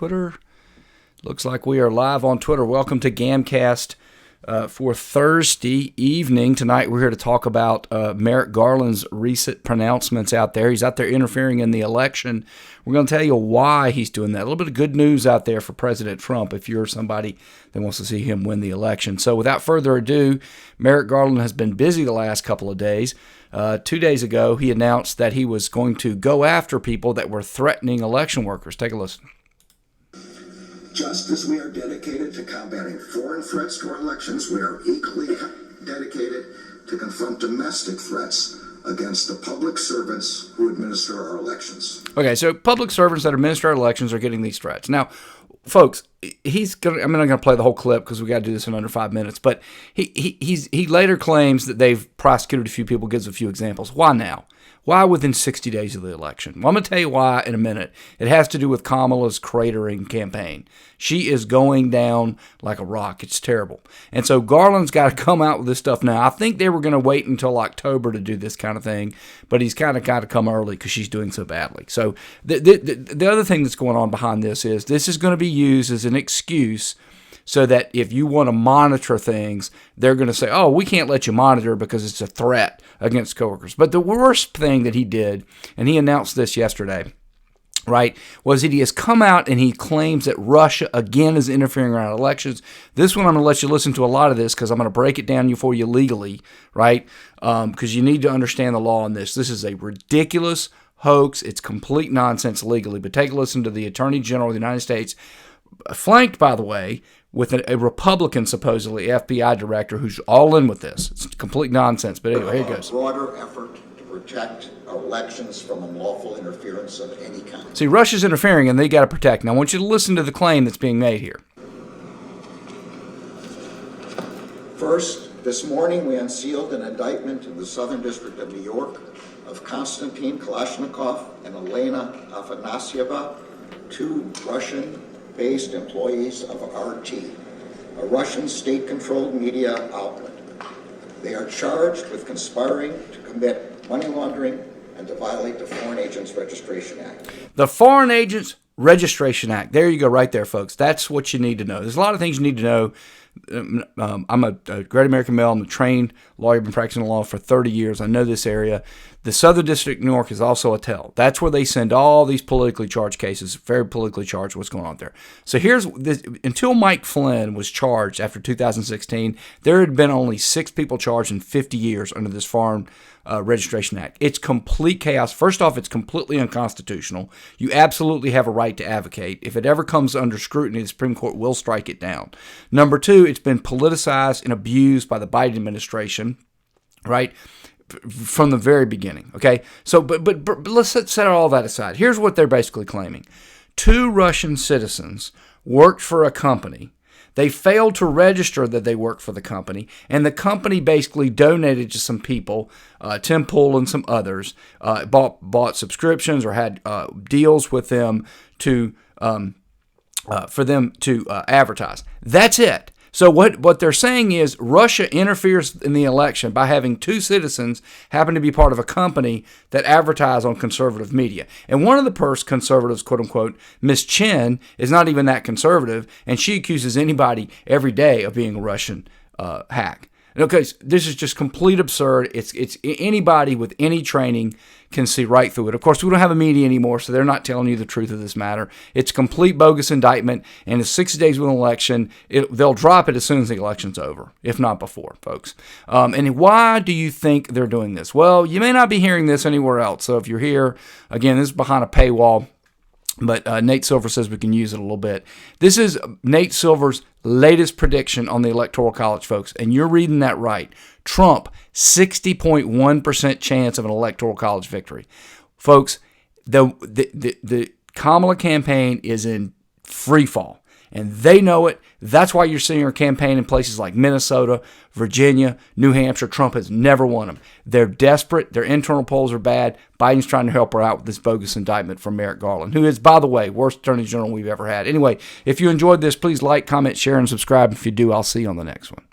Twitter? Looks like we are live on Twitter. Welcome to Gamcast for Thursday evening. Tonight we're here to talk about Merrick Garland's recent pronouncements out there. He's out there interfering in the election. We're going to tell you why he's doing that. A little bit of good news out there for President Trump if you're somebody that wants to see him win the election. So without further ado, Merrick Garland has been busy the last couple of days. 2 days ago, he announced that he was going to go after people that were threatening election workers. Take a listen. Just as we are dedicated to combating foreign threats to our elections, we are equally dedicated to confront domestic threats against the public servants who administer our elections. Okay, so public servants that administer our elections are getting these threats. Now, folks, I'm not going to play the whole clip because we got to do this in under 5 minutes, but he later claims that they've prosecuted a few people, gives a few examples. Why now? Why within 60 days of the election? Well, I'm going to tell you why in a minute. It has to do with Kamala's cratering campaign. She is going down like a rock. It's terrible. And so Garland's got to come out with this stuff now. I think they were going to wait until October to do this kind of thing, but he's kind of got to come early because she's doing so badly. So the other thing that's going on behind this is going to be used as an excuse so that if you want to monitor things, they're going to say, oh, we can't let you monitor because it's a threat against coworkers. But the worst thing that he did, and he announced this yesterday, right, was that he has come out and he claims that Russia, again, is interfering around elections. This one, I'm going to let you listen to a lot of this because I'm going to break it down for you legally, right, because you need to understand the law on this. This is a ridiculous hoax. It's complete nonsense legally. But take a listen to the Attorney General of the United States, flanked, by the way, with a Republican, supposedly, FBI director who's all in with this. It's complete nonsense, but anyway, here it goes. A broader effort to protect our elections from unlawful interference of any kind. See, Russia's interfering, and they got to protect. Now, I want you to listen to the claim that's being made here. First, this morning we unsealed an indictment in the Southern District of New York of Konstantin Kalashnikov and Elena Afanasieva, two Russian-based employees of RT, a Russian state-controlled media outlet. They are charged with conspiring to commit money laundering and to violate the Foreign Agents Registration Act. The Foreign Agents Registration Act. There you go right there, folks. That's what you need to know. There's a lot of things you need to know. I'm a great American male. I'm a trained lawyer. I've been practicing law for 30 years. I know this area. The Southern District of New York is also a tell. That's where they send all these politically charged cases, very politically charged, what's going on there. So here's this. Until Mike Flynn was charged after 2016, there had been only 6 people charged in 50 years under this Foreign Registration Act. It's complete chaos. First off, it's completely unconstitutional. You absolutely have a right to advocate. If it ever comes under scrutiny, the Supreme Court will strike it down. Number 2, it's been politicized and abused by the Biden administration, right? From the very beginning, okay? So, but let's set all that aside. Here's what they're basically claiming. 2 Russian citizens worked for a company. They failed to register that they worked for the company, and the company basically donated to some people, Tim Pool and some others, bought subscriptions or had deals with them to for them to advertise. That's it. So what they're saying is Russia interferes in the election by having 2 citizens happen to be part of a company that advertise on conservative media. And one of the conservatives, quote unquote, Miss Chen, is not even that conservative, and she accuses anybody every day of being a Russian hack. Okay, this is just complete absurd. It's anybody with any training can see right through it. Of course, we don't have a media anymore, so they're not telling you the truth of this matter. It's a complete bogus indictment, and it's 60 days with an election. They'll drop it as soon as the election's over, if not before, folks. And why do you think they're doing this? Well, you may not be hearing this anywhere else. So if you're here, again, this is behind a paywall. But Nate Silver says we can use it a little bit. This is Nate Silver's latest prediction on the Electoral College, folks, and you're reading that right. Trump, 60.1% chance of an Electoral College victory. Folks, the Kamala campaign is in free fall. And they know it. That's why you're seeing her campaign in places like Minnesota, Virginia, New Hampshire. Trump has never won them. They're desperate. Their internal polls are bad. Biden's trying to help her out with this bogus indictment from Merrick Garland, who is, by the way, worst attorney general we've ever had. Anyway, if you enjoyed this, please like, comment, share, and subscribe. If you do, I'll see you on the next one.